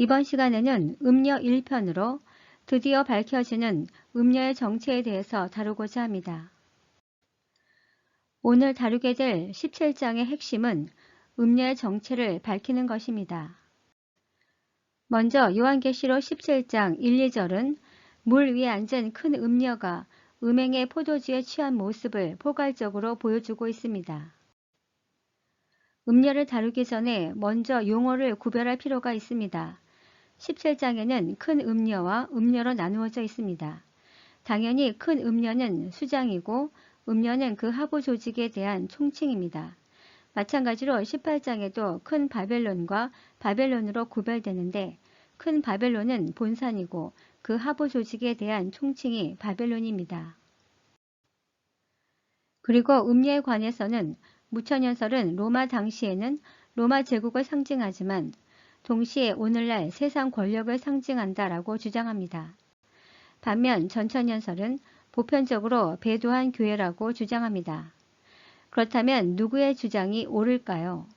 이번 시간에는 음녀 1편으로 드디어 밝혀지는 음녀의 정체에 대해서 다루고자 합니다. 오늘 다루게 될 17장의 핵심은 음녀의 정체를 밝히는 것입니다. 먼저 요한계시록 17장 1, 2절은 물 위에 앉은 큰 음녀가 음행의 포도주에 취한 모습을 포괄적으로 보여주고 있습니다. 음녀를 다루기 전에 먼저 용어를 구별할 필요가 있습니다. 17장에는 큰 음녀와 음녀로 나누어져 있습니다. 당연히 큰 음녀는 수장이고 음녀는 그 하부 조직에 대한 총칭입니다. 마찬가지로 18장에도 큰 바벨론과 바벨론으로 구별되는데 큰 바벨론은 본산이고 그 하부 조직에 대한 총칭이 바벨론입니다. 그리고 음녀에 관해서는 무천연설은 로마 당시에는 로마 제국을 상징하지만 동시에 오늘날 세상 권력을 상징한다라고 주장합니다. 반면 전천연설은 보편적으로 배도한 교회라고 주장합니다. 그렇다면 누구의 주장이 옳을까요?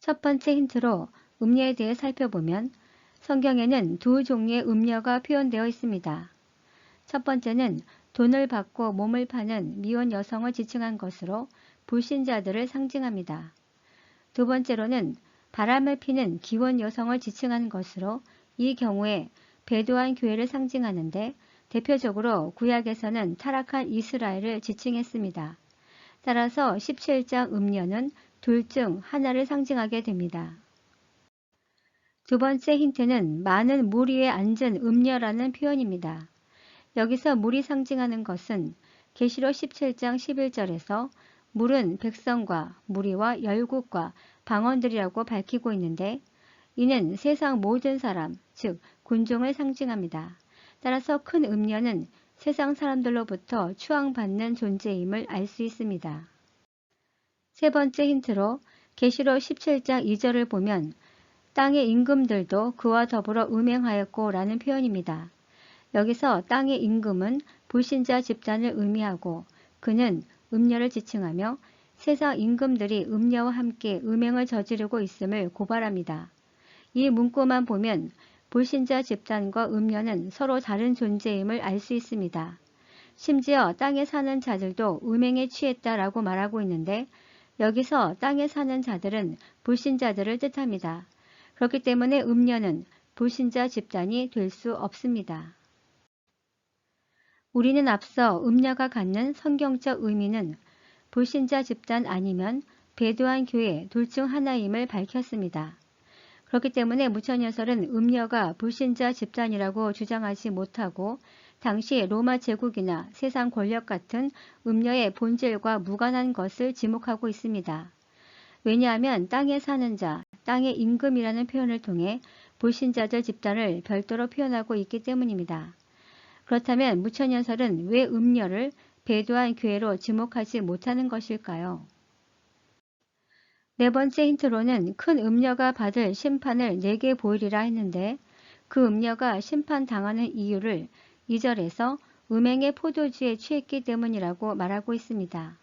첫 번째 힌트로 음녀에 대해 살펴보면 성경에는 두 종류의 음녀가 표현되어 있습니다. 첫 번째는 돈을 받고 몸을 파는 미혼 여성을 지칭한 것으로 불신자들을 상징합니다. 두 번째로는 바람을 피는 기혼 여성을 지칭하는 것으로 이 경우에 배도한 교회를 상징하는데 대표적으로 구약에서는 타락한 이스라엘을 지칭했습니다. 따라서 17장 음녀는 둘 중 하나를 상징하게 됩니다. 두 번째 힌트는 많은 물 위에 앉은 음녀라는 표현입니다. 여기서 물이 상징하는 것은 계시록 17장 11절에서 물은 백성과 무리와 열국과 방언들이라고 밝히고 있는데 이는 세상 모든 사람, 즉 군종을 상징합니다. 따라서 큰 음녀는 세상 사람들로부터 추앙받는 존재임을 알 수 있습니다. 세 번째 힌트로 계시록 17장 2절을 보면 땅의 임금들도 그와 더불어 음행하였고 라는 표현입니다. 여기서 땅의 임금은 불신자 집단을 의미하고 그는 음녀를 지칭하며 세상 임금들이 음녀와 함께 음행을 저지르고 있음을 고발합니다. 이 문구만 보면 불신자 집단과 음녀는 서로 다른 존재임을 알 수 있습니다. 심지어 땅에 사는 자들도 음행에 취했다라고 말하고 있는데 여기서 땅에 사는 자들은 불신자들을 뜻합니다. 그렇기 때문에 음녀는 불신자 집단이 될 수 없습니다. 우리는 앞서 음녀가 갖는 성경적 의미는 불신자 집단 아니면 배도한 교회 둘 중 하나임을 밝혔습니다. 그렇기 때문에 무천연설은 음녀가 불신자 집단이라고 주장하지 못하고 당시 로마 제국이나 세상 권력 같은 음녀의 본질과 무관한 것을 지목하고 있습니다. 왜냐하면 땅에 사는 자, 땅의 임금이라는 표현을 통해 불신자들 집단을 별도로 표현하고 있기 때문입니다. 그렇다면 무천연설은 왜 음녀를 배도한 교회로 지목하지 못하는 것일까요? 네 번째 힌트로는 큰 음녀가 받을 심판을 내게 보이리라 했는데 그 음녀가 심판당하는 이유를 2절에서 음행의 포도주에 취했기 때문이라고 말하고 있습니다.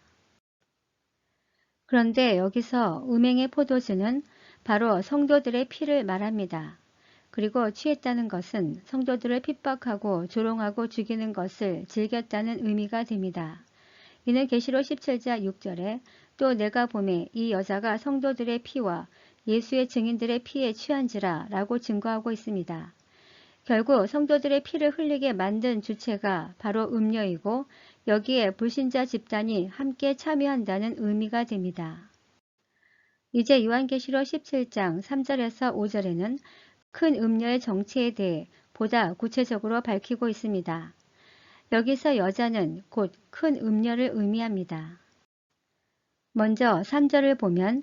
그런데 여기서 음행의 포도주는 바로 성도들의 피를 말합니다. 그리고 취했다는 것은 성도들을 핍박하고 조롱하고 죽이는 것을 즐겼다는 의미가 됩니다. 이는 계시록 17장 6절에 또 내가 보매 이 여자가 성도들의 피와 예수의 증인들의 피에 취한지라 라고 증거하고 있습니다. 결국 성도들의 피를 흘리게 만든 주체가 바로 음녀이고 여기에 불신자 집단이 함께 참여한다는 의미가 됩니다. 이제 요한계시록 17장 3절에서 5절에는 큰 음녀의 정체에 대해 보다 구체적으로 밝히고 있습니다. 여기서 여자는 곧 큰 음녀를 의미합니다. 먼저 3절을 보면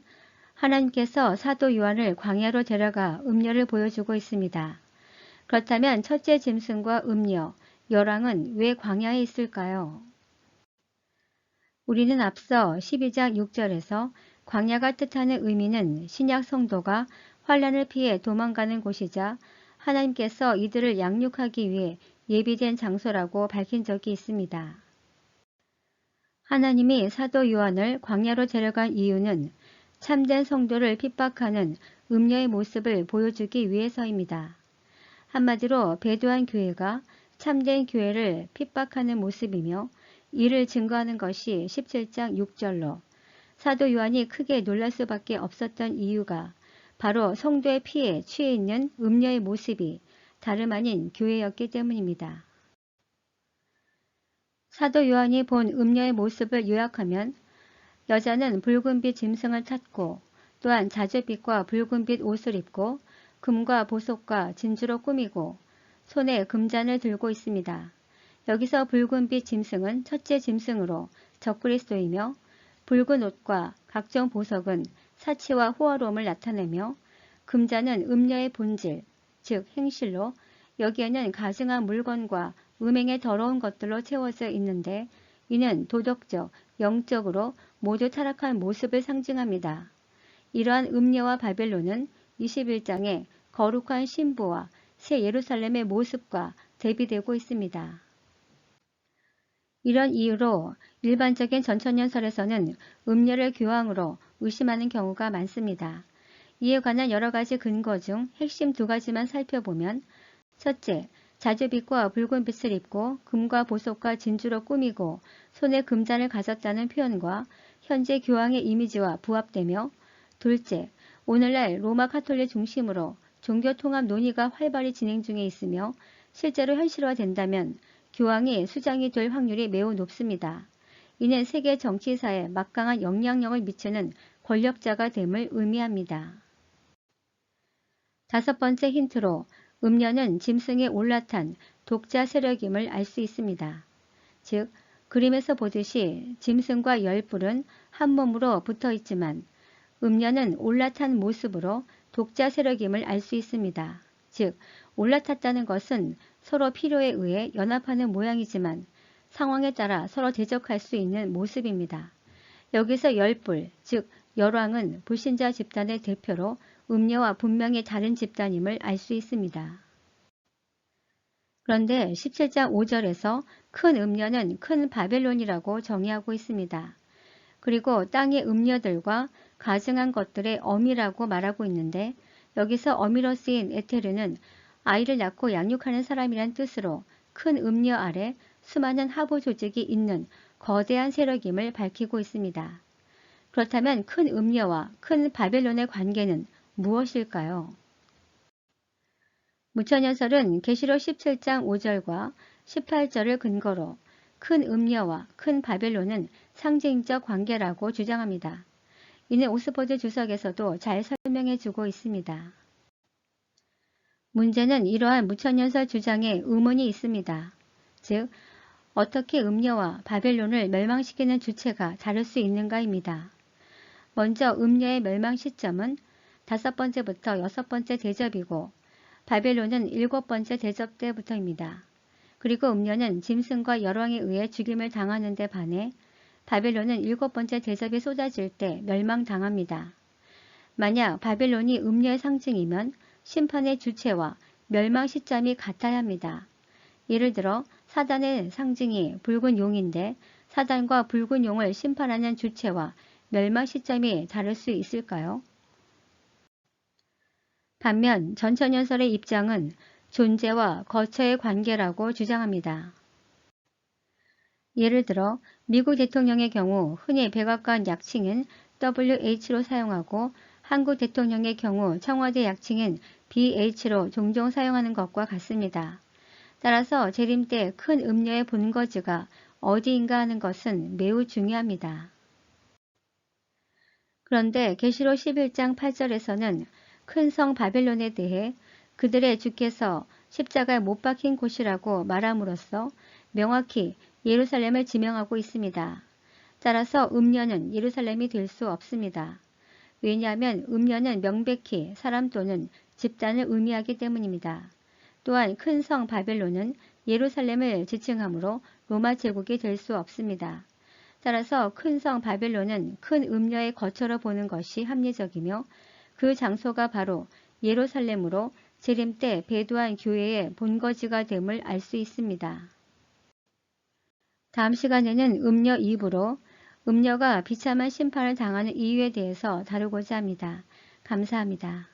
하나님께서 사도 요한을 광야로 데려가 음녀를 보여주고 있습니다. 그렇다면 첫째 짐승과 음녀, 열왕은 왜 광야에 있을까요? 우리는 앞서 12장 6절에서 광야가 뜻하는 의미는 신약 성도가 환난을 피해 도망가는 곳이자 하나님께서 이들을 양육하기 위해 예비된 장소라고 밝힌 적이 있습니다. 하나님이 사도 요한을 광야로 데려간 이유는 참된 성도를 핍박하는 음녀의 모습을 보여주기 위해서입니다. 한마디로 배도한 교회가 참된 교회를 핍박하는 모습이며 이를 증거하는 것이 17장 6절로 사도 요한이 크게 놀랄 수밖에 없었던 이유가 바로 성도의 피에 취해 있는 음녀의 모습이 다름 아닌 교회였기 때문입니다. 사도 요한이 본 음녀의 모습을 요약하면 여자는 붉은빛 짐승을 탔고 또한 자줏빛과 붉은빛 옷을 입고 금과 보석과 진주로 꾸미고 손에 금잔을 들고 있습니다. 여기서 붉은빛 짐승은 첫째 짐승으로 적그리스도이며 붉은 옷과 각종 보석은 사치와 호화로움을 나타내며 금잔은 음녀의 본질, 즉 행실로 여기에는 가증한 물건과 음행의 더러운 것들로 채워져 있는데 이는 도덕적, 영적으로 모두 타락한 모습을 상징합니다. 이러한 음녀와 바벨론은 21장에 거룩한 신부와 새 예루살렘의 모습과 대비되고 있습니다. 이런 이유로 일반적인 전천년설에서는 음녀를 교황으로 의심하는 경우가 많습니다. 이에 관한 여러 가지 근거 중 핵심 두 가지만 살펴보면 첫째, 자줏빛과 붉은 빛을 입고 금과 보석과 진주로 꾸미고 손에 금잔을 가졌다는 표현과 현재 교황의 이미지와 부합되며 둘째, 오늘날 로마 카톨릭 중심으로 종교 통합 논의가 활발히 진행 중에 있으며 실제로 현실화된다면 교황이 수장이 될 확률이 매우 높습니다. 이는 세계 정치사에 막강한 영향력을 미치는 권력자가 됨을 의미합니다. 다섯 번째 힌트로 음녀는 짐승에 올라탄 독자 세력임을 알 수 있습니다. 즉, 그림에서 보듯이 짐승과 열불은 한 몸으로 붙어 있지만 음녀는 올라탄 모습으로 독자 세력임을 알 수 있습니다. 즉, 올라탔다는 것은 서로 필요에 의해 연합하는 모양이지만 상황에 따라 서로 대적할 수 있는 모습입니다. 여기서 열불, 즉 열왕은 불신자 집단의 대표로 음녀와 분명히 다른 집단임을 알 수 있습니다. 그런데 17장 5절에서 큰 음녀는 큰 바벨론이라고 정의하고 있습니다. 그리고 땅의 음녀들과 가증한 것들의 어미라고 말하고 있는데 여기서 어미로 쓰인 에테르는 아이를 낳고 양육하는 사람이란 뜻으로 큰 음녀 아래 수많은 하부 조직이 있는 거대한 세력임을 밝히고 있습니다. 그렇다면 큰 음녀와 큰 바벨론의 관계는 무엇일까요? 무천연설은 계시록 17장 5절과 18절을 근거로 큰 음녀와 큰 바벨론은 상징적 관계라고 주장합니다. 이는 옥스퍼드 주석에서도 잘 설명해주고 있습니다. 문제는 이러한 무천연설 주장에 의문이 있습니다. 즉, 어떻게 음녀와 바벨론을 멸망시키는 주체가 다를 수 있는가입니다. 먼저 음녀의 멸망 시점은 5번째부터 6번째 대접이고 바벨론은 7번째 대접 때부터입니다. 그리고 음녀는 짐승과 열왕에 의해 죽임을 당하는 데 반해 바벨론은 7번째 대접이 쏟아질 때 멸망당합니다. 만약 바벨론이 음녀의 상징이면 심판의 주체와 멸망 시점이 같아야 합니다. 예를 들어 사단의 상징이 붉은 용인데 사단과 붉은 용을 심판하는 주체와 멸망 시점이 다를 수 있을까요? 반면 전천연설의 입장은 존재와 거처의 관계라고 주장합니다. 예를 들어 미국 대통령의 경우 흔히 백악관 약칭은 WH로 사용하고 한국 대통령의 경우 청와대 약칭은 BH로 종종 사용하는 것과 같습니다. 따라서 재림 때 큰 음녀의 본거지가 어디인가 하는 것은 매우 중요합니다. 그런데 계시록 11장 8절에서는 큰 성 바벨론에 대해 그들의 주께서 십자가에 못 박힌 곳이라고 말함으로써 명확히 예루살렘을 지명하고 있습니다. 따라서 음녀는 예루살렘이 될 수 없습니다. 왜냐하면 음녀는 명백히 사람 또는 집단을 의미하기 때문입니다. 또한 큰 성 바벨론은 예루살렘을 지칭하므로 로마 제국이 될 수 없습니다. 따라서 큰 성 바벨론은 큰 음녀의 거처로 보는 것이 합리적이며 그 장소가 바로 예루살렘으로 재림 때 배도한 교회의 본거지가 됨을 알 수 있습니다. 다음 시간에는 음녀 2부로 음녀가 비참한 심판을 당하는 이유에 대해서 다루고자 합니다. 감사합니다.